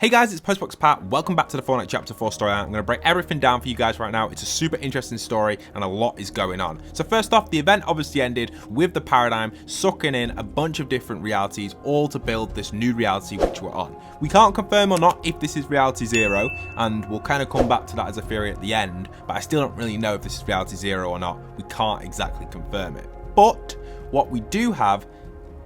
Hey guys, it's Postbox Pat. Welcome back to the Fortnite Chapter 4 story. I'm going to break everything down for you guys right now. It's a super interesting story and a lot is going on. So first off, the event obviously ended with the Paradigm sucking in a bunch of different realities, all to build this new reality which we're on. We can't confirm or not if this is Reality Zero, and we'll kind of come back to that as a theory at the end, but I still don't really know if this is Reality Zero or not. We can't exactly confirm it. But what we do have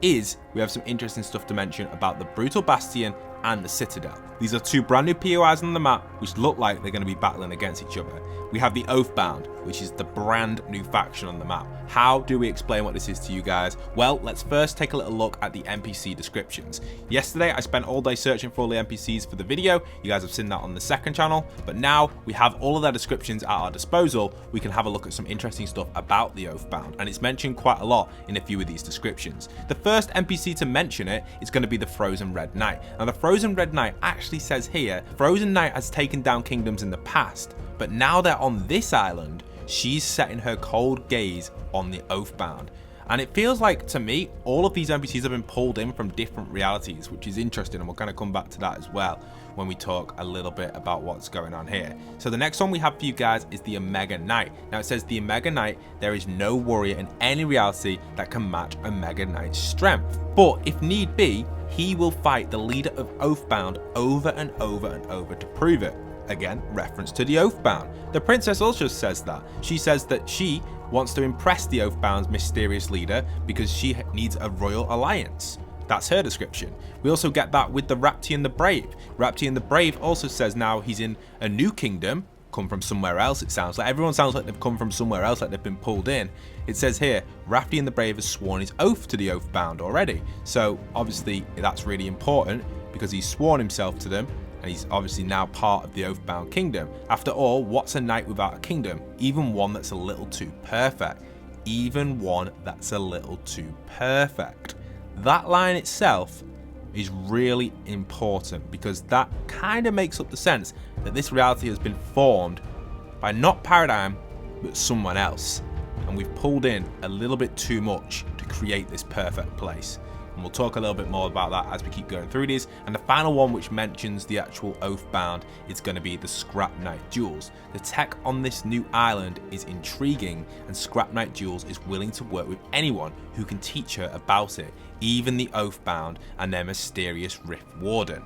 is we have some interesting stuff to mention about the Brutal Bastion and the Citadel. These are two brand new POIs on the map which look like they're going to be battling against each other. We have the Oathbound, which is the brand new faction on the map. How do we explain what this is to you guys? Well, let's first take a little look at the NPC descriptions. Yesterday I spent all day searching for all the NPCs for the video. You guys have seen that on the second channel, but now we have all of their descriptions at our disposal. We can have a look at some interesting stuff about the Oathbound, and it's mentioned quite a lot in a few of these descriptions. The first NPC to mention it is going to be the Frozen Red Knight. Now the Frozen Red Knight actually says here, Frozen Knight has taken down kingdoms in the past, but now they're on this island, she's setting her cold gaze on the Oathbound. And it feels like, to me, all of these NPCs have been pulled in from different realities, which is interesting, and we'll kind of come back to that as well when we talk a little bit about what's going on here. So the next one we have for you guys is the Omega Knight. Now it says the Omega Knight, there is no warrior in any reality that can match Omega Knight's strength. But if need be, he will fight the leader of Oathbound over and over and over to prove it. Again, reference to the Oathbound. The princess also says that. She says that she wants to impress the Oathbound's mysterious leader because she needs a royal alliance. That's her description. We also get that with the Raptian the Brave. Raptian the Brave also says now he's in a new kingdom, come from somewhere else. It sounds like everyone sounds like they've come from somewhere else, like they've been pulled in. It says here, Raptian the Brave has sworn his oath to the Oathbound already. So obviously that's really important because he's sworn himself to them, and he's obviously now part of the Oathbound kingdom. After all, what's a knight without a kingdom? Even one that's a little too perfect. Even one that's a little too perfect. That line itself is really important because that kind of makes up the sense that this reality has been formed by not Paradigm, but someone else. And we've pulled in a little bit too much to create this perfect place. And we'll talk a little bit more about that as we keep going through these. And the final one, which mentions the actual Oathbound, is going to be the Scrap Knight Duels. The tech on this new island is intriguing, and Scrap Knight Duels is willing to work with anyone who can teach her about it, even the Oathbound and their mysterious Rift Warden.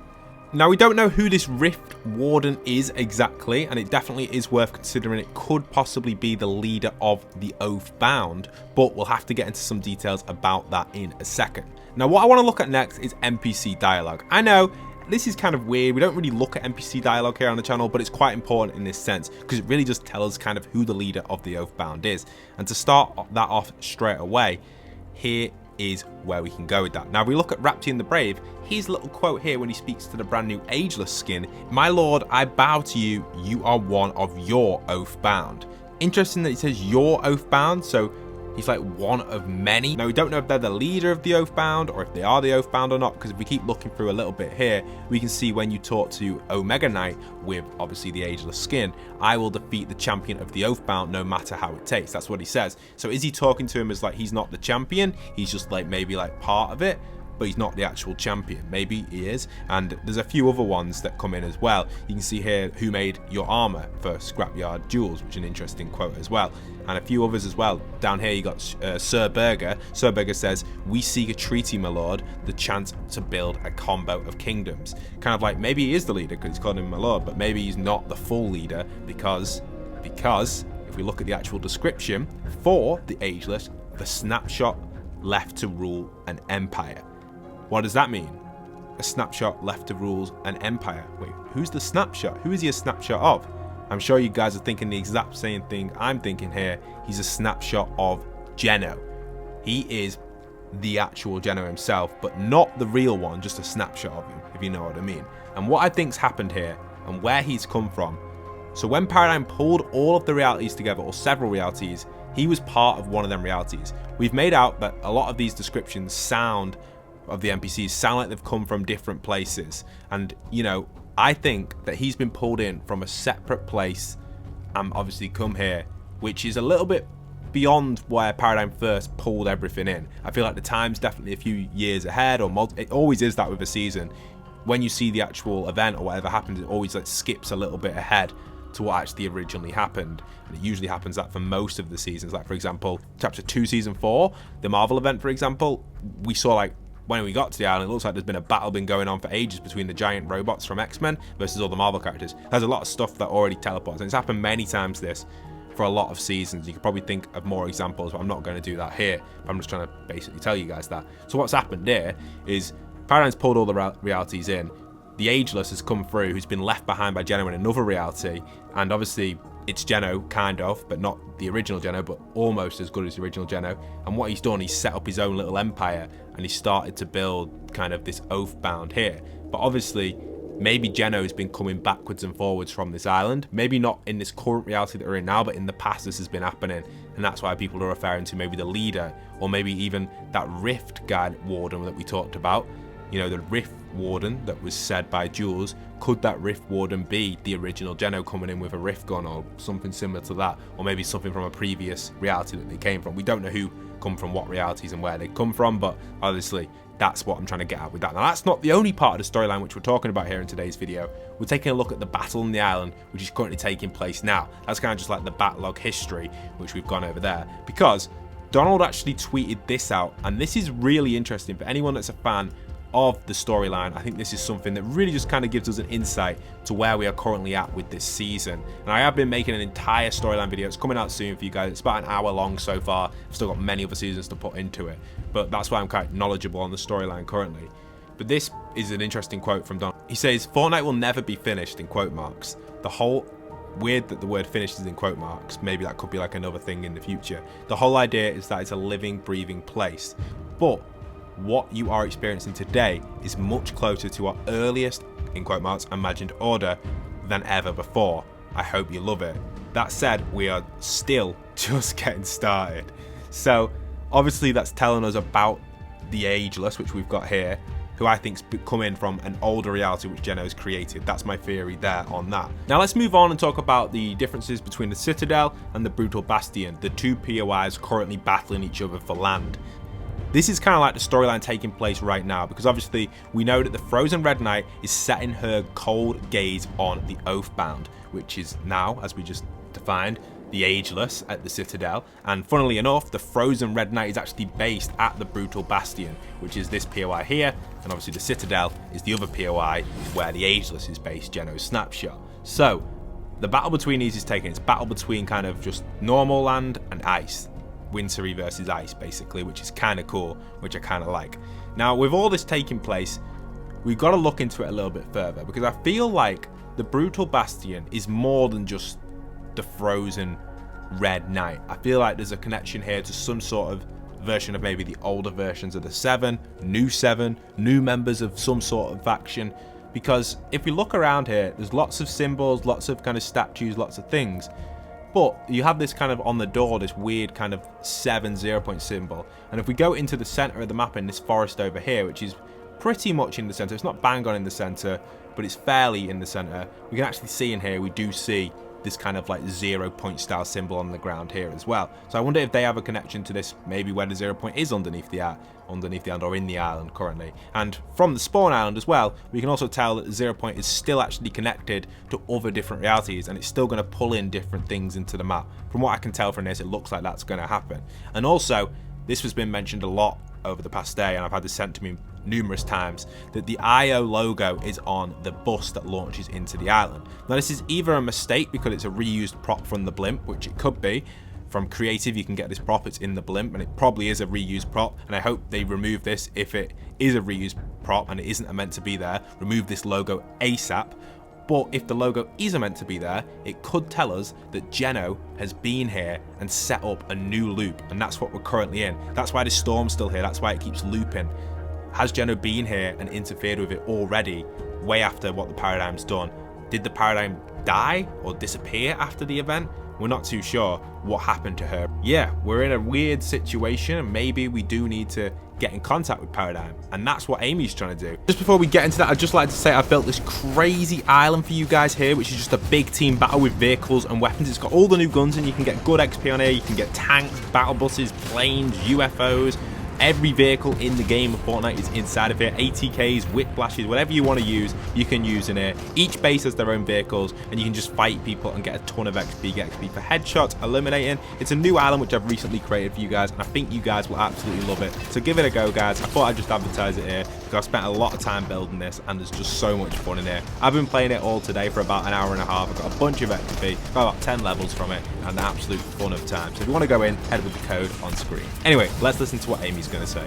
Now, we don't know who this Rift Warden is exactly, and it definitely is worth considering. It could possibly be the leader of the Oathbound, but we'll have to get into some details about that in a second. Now, what I want to look at next is NPC dialogue. I know this is kind of weird. We don't really look at NPC dialogue here on the channel, but it's quite important in this sense because it really just tells us kind of who the leader of the Oathbound is. And to start that off straight away, here is where we can go with that. Now, if we look at Raptian the Brave, his little quote here when he speaks to the brand new Ageless skin, "My lord, I bow to you, you are one of your Oathbound." Interesting that he says your Oathbound, so he's like one of many. Now, we don't know if they're the leader of the Oathbound or if they are the Oathbound or not, because if we keep looking through a little bit here, we can see when you talk to Omega Knight with obviously the Ageless skin, "I will defeat the champion of the Oathbound no matter how it takes." That's what he says. So is he talking to him as like he's not the champion? He's just like maybe like part of it, but he's not the actual champion. Maybe he is. And there's a few other ones that come in as well. You can see here who made your armor for Scrapyard Duels, which is an interesting quote as well. And a few others as well. Down here you got Sir Burger. Sir Burger says, "We seek a treaty, my lord, the chance to build a combo of kingdoms." Kind of like maybe he is the leader because he's calling him my lord, but maybe he's not the full leader because if we look at the actual description for the Ageless, the snapshot left to rule an empire. What does that mean? A snapshot left to rule an empire. Wait, who's the snapshot? Who is he a snapshot of? I'm sure you guys are thinking the exact same thing I'm thinking here. He's a snapshot of Geno. He is the actual Geno himself, but not the real one, just a snapshot of him, if you know what I mean. And what I think's happened here and where he's come from. So when Paradigm pulled all of the realities together, or several realities, he was part of one of them realities. We've made out that a lot of these descriptions of the NPCs sound like they've come from different places. And, you know, I think that he's been pulled in from a separate place and obviously come here, which is a little bit beyond where Paradigm first pulled everything in. I feel like the time's definitely a few years ahead, or it always is that with a season. when you see the actual event or whatever happens, it always like skips a little bit ahead to what actually originally happened. And it usually happens that for most of the seasons. Like, for example, Chapter 2, Season 4, the Marvel event, for example, we saw, like, when we got to the island, it looks like there's been a battle going on for ages between the giant robots from X-Men versus all the Marvel characters. There's a lot of stuff that already teleports, and it's happened many times this for a lot of seasons. You could probably think of more examples, but I'm not going to do that here. I'm just trying to basically tell you guys that. So what's happened here is Paradigm's pulled all the realities in. The Ageless has come through, who's been left behind by Geno in another reality, and obviously it's Geno, kind of, but not the original Geno, but almost as good as the original Geno. And what he's done, he's set up his own little empire, and he started to build kind of this Oathbound here. But obviously, maybe Geno's been coming backwards and forwards from this island. Maybe not in this current reality that we're in now, but in the past this has been happening. And that's why people are referring to maybe the leader, or maybe even that Rift Guard Warden that we talked about. You know, the Rift Warden that was said by Jules. Could that Rift Warden be the original Geno coming in with a Rift gun or something similar to that? Or maybe something from a previous reality that they came from. We don't know who come from what realities and where they come from, but obviously that's what I'm trying to get at with that. Now, that's not the only part of the storyline which we're talking about here in today's video. We're taking a look at the battle on the island, which is currently taking place now. That's kind of just like the backlog history, which we've gone over there. Because Donald actually tweeted this out, and this is really interesting for anyone that's a fan of the storyline. I think this is something that really just kind of gives us an insight to where we are currently at with this season. And I have been making an entire storyline video. It's coming out soon for you guys. It's about an hour long so far. I've still got many other seasons to put into it, but that's why I'm quite knowledgeable on the storyline currently. But this is an interesting quote from Don. He says, "Fortnite will never be finished," in quote marks. The whole weird that the word finished is in quote marks. Maybe that could be like another thing in the future. The whole idea is that it's a living, breathing place. But what you are experiencing today is much closer to our earliest, in quote marks, imagined order than ever before. I hope you love it. That said, we are still just getting started. So obviously that's telling us about the Ageless, which we've got here, who I think's coming from an older reality which Geno's created. That's my theory there on that. Now let's move on and talk about the differences between the Citadel and the Brutal Bastion, the two POIs currently battling each other for land. This is kind of like the storyline taking place right now, because obviously we know that the Frozen Red Knight is setting her cold gaze on the Oathbound, which is now, as we just defined, the Ageless at the Citadel. And funnily enough, the Frozen Red Knight is actually based at the Brutal Bastion, which is this POI here, and obviously the Citadel is the other POI where the Ageless is based, Geno's snapshot. So the battle between these is taking, it's battle between kind of just normal land and ice. Wintry versus ice, basically, which is kind of cool, which I kind of like. Now, with all this taking place, we've got to look into it a little bit further, because I feel like the Brutal Bastion is more than just the Frozen Red Knight. I feel like there's a connection here to some sort of version of maybe the older versions of the Seven, new members of some sort of faction, because if we look around here, there's lots of symbols, lots of kind of statues, lots of things. But you have this kind of on the door, this weird kind of 7 0-point symbol. And if we go into the center of the map in this forest over here, which is pretty much in the center, it's not bang on in the center, but it's fairly in the center, we can actually see in here, we do see this kind of like 0-point style symbol on the ground here as well. So I wonder if they have a connection to this, maybe where the 0-point is underneath the island or in the island currently. And from the spawn island as well, we can also tell that the 0-point is still actually connected to other different realities, and it's still going to pull in different things into the map. From what I can tell from this, it looks like that's going to happen. And also, this has been mentioned a lot over the past day, and I've had this sent to me numerous times, that the IO logo is on the bus that launches into the island. Now this is either a mistake because it's a reused prop from the blimp, which it could be. From Creative you can get this prop, it's in the blimp, and it probably is a reused prop, and I hope they remove this if it is a reused prop and it isn't meant to be there. Remove this logo ASAP. But if the logo is meant to be there, it could tell us that Geno has been here and set up a new loop, and that's what we're currently in. That's why the storm's still here, that's why it keeps looping. Has Geno been here and interfered with it already, way after what the Paradigm's done? Did the Paradigm die or disappear after the event? We're not too sure what happened to her. Yeah, we're in a weird situation, and maybe we do need to get in contact with Paradigm, and that's what Amy's trying to do. Just before we get into that, I'd just like to say I've built this crazy island for you guys here, which is just a big team battle with vehicles and weapons. It's got all the new guns, and you can get good XP on here. You can get tanks, battle buses, planes, UFOs, Every vehicle in the game of Fortnite is inside of here. ATKs, whiplashes, whatever you want to use, you can use in here. Each base has their own vehicles, and you can just fight people and get a ton of XP. Get XP for headshots, eliminating. It's a new island which I've recently created for you guys, and I think you guys will absolutely love it. So give it a go, guys. I thought I'd just advertise it here because I've spent a lot of time building this, and there's just so much fun in here. I've been playing it all today for about an hour and a half. I've got a bunch of XP, got about 10 levels from it, and the absolute fun of time. So if you want to go in, head with the code on screen. Anyway, let's listen to what Amy's going to say.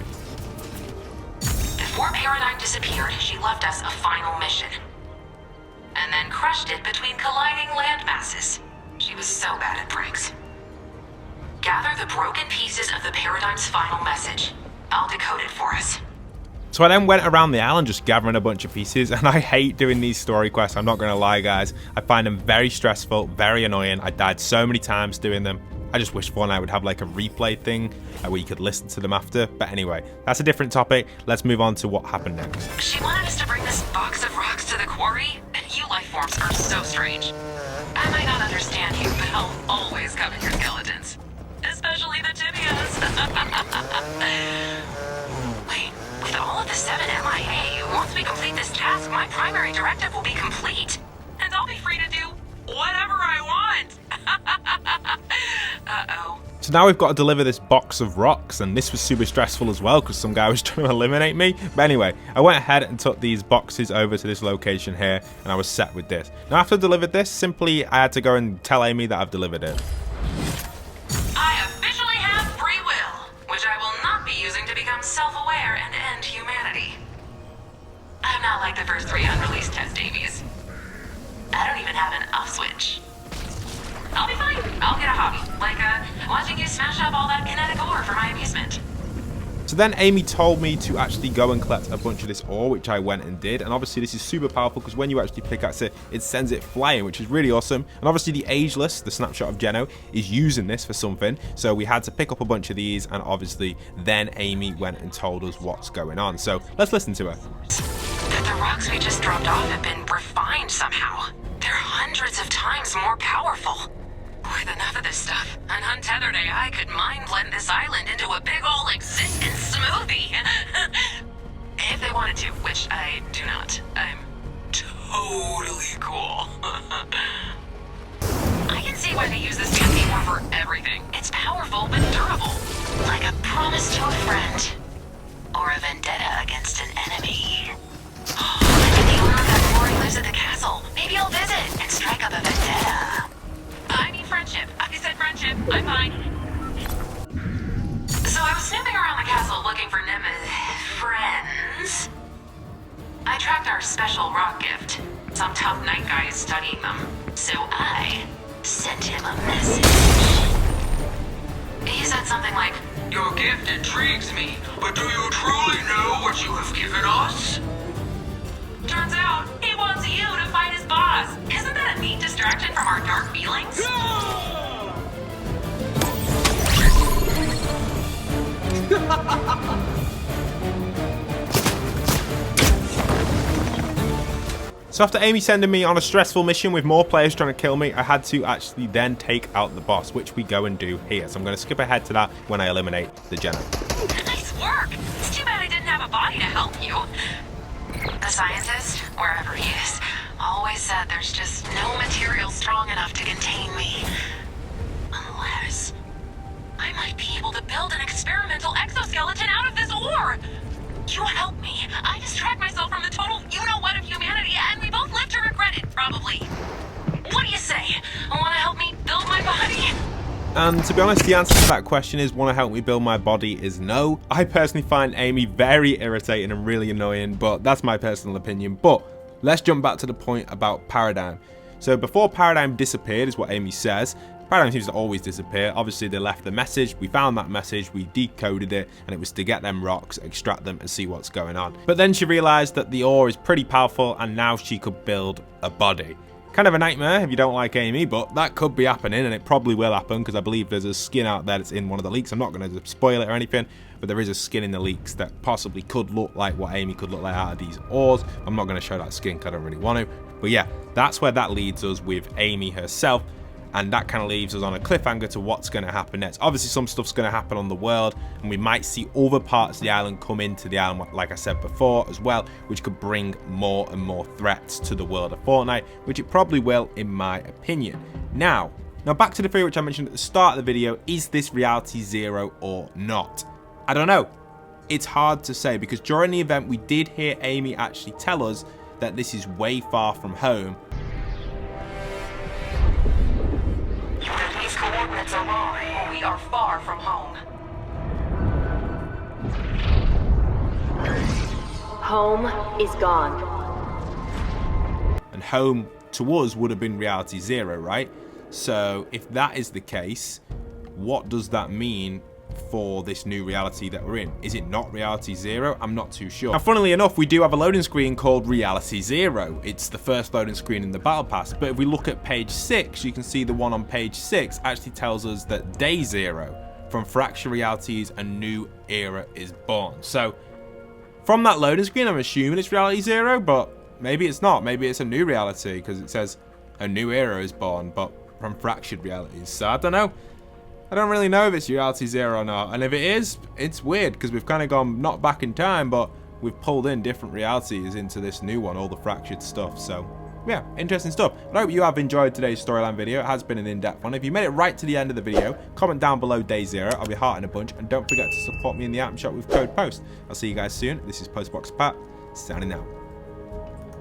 Before Paradigm disappeared, she left us a final mission. And then crushed it between colliding land masses. She was so bad at pranks. Gather the broken pieces of the Paradigm's final message. I'll decode it for us. So I then went around the island just gathering a bunch of pieces, and I hate doing these story quests, I'm not going to lie, guys. I find them very stressful, very annoying. I died so many times doing them. I just wish Fortnite would have like a replay thing where you could listen to them after. But anyway, that's a different topic. Let's move on to what happened next. She wanted us to bring this box of rocks to the quarry, and you life forms are so strange. I might not understand you, but I'll always cover your skeletons. Especially the tibias. Wait, with all of the 7 MIA, once we complete this task, my primary directive will be complete. And I'll be free to do whatever I want. Uh-oh. So now we've got to deliver this box of rocks, and this was super stressful as well because some guy was trying to eliminate me. But anyway, I went ahead and took these boxes over to this location here, and I was set with this. Now after I delivered this, simply I had to go and tell Amy that I've delivered it. I officially have free will, which I will not be using to become self-aware and end humanity. I'm not like the first 3 unreleased test Amy's. I don't even have an off switch. I'll be fine. I'll get a hobby, like watching you smash up all that kinetic ore for my amusement. So then Amy told me to actually go and collect a bunch of this ore, which I went and did. And obviously this is super powerful because when you actually pickaxe it, it sends it flying, which is really awesome. And obviously the Ageless, the snapshot of Geno, is using this for something. So we had to pick up a bunch of these, and obviously then Amy went and told us what's going on. So let's listen to her. The rocks we just dropped off have been refined somehow. They're hundreds of times more powerful. With enough of this stuff, an untethered AI could mind blend this island into a big ol' existence smoothie. If they wanted to, which I do not. I'm totally cool. I can see why they use this fancy ore for everything. It's powerful but durable. Like a promise to a friend. Or a vendetta against an enemy. Maybe the owner of that quarry lives at the castle. Maybe I'll visit and strike up a vendetta. I mean friendship. I said friendship. I'm fine. So I was snooping around the castle looking for friends. I tracked our special rock gift. Some tough night guy is studying them. So I sent him a message. He said something like, "Your gift intrigues me, but do you truly know what you have given us?" Turns out, he wants you to fight his boss. Isn't that a neat distraction from our dark feelings? So after Amy sending me on a stressful mission with more players trying to kill me, I had to actually then take out the boss, which we go and do here. So I'm going to skip ahead to that when I eliminate the Geno. Nice work. It's too bad I didn't have a body to help you. The scientist, wherever he is, always said there's just no material strong enough to contain me. Unless I might be able to build an experimental exoskeleton out of this ore. You help me. I distract myself from the total you-know-what of humanity, and we both live to regret it, probably. What do you say? Want to help me build my body? And to be honest, the answer to that question is, want to help me build my body, is no. I personally find Amy very irritating and really annoying, but that's my personal opinion. But let's jump back to the point about Paradigm. So before Paradigm disappeared, is what Amy says. Paradigm seems to always disappear. Obviously they left the message, we found that message, we decoded it, and it was to get them rocks, extract them, and see what's going on. But then she realized that the ore is pretty powerful, and now she could build a body. Kind of a nightmare if you don't like Amy, but that could be happening, and it probably will happen because I believe there's a skin out there that's in one of the leaks. I'm not going to spoil it or anything, but there is a skin in the leaks that possibly could look like what Amy could look like out of these ores. I'm not going to show that skin because I don't really want to, but yeah, that's where that leads us with Amy herself. and that kind of leaves us on a cliffhanger to what's going to happen next. Obviously, some stuff's going to happen on the world, and we might see other parts of the island come into the island, like I said before, as well, which could bring more and more threats to the world of Fortnite, which it probably will, in my opinion. Now back to the theory which I mentioned at the start of the video. Is this Reality Zero or not? I don't know. It's hard to say, because during the event we did hear Amy actually tell us that this is way far from home. These coordinates are wrong. We are far from home. Home is gone. And home to us would have been Reality Zero, right? So if that is the case, what does that mean for this new reality that we're in? Is it not Reality Zero? I'm not too sure. Now, funnily enough, we do have a loading screen called Reality Zero. It's the first loading screen in the Battle Pass, but if we look at page 6, you can see the one on page 6 actually tells us that Day Zero from Fractured Realities, a new era is born. So from that loading screen, I'm assuming it's Reality Zero, but maybe it's not. Maybe it's a new reality, because it says a new era is born, but from Fractured Realities. So I don't know. I don't really know if it's Reality Zero or not. And if it is, it's weird, because we've kind of gone not back in time, but we've pulled in different realities into this new one, all the fractured stuff. So yeah, interesting stuff. I hope you have enjoyed today's storyline video. It has been an in-depth one. If you made it right to the end of the video, comment down below Day Zero. I'll be hearting a bunch. And don't forget to support me in the item shop with code POST. I'll see you guys soon. This is Postbox Pat, signing out.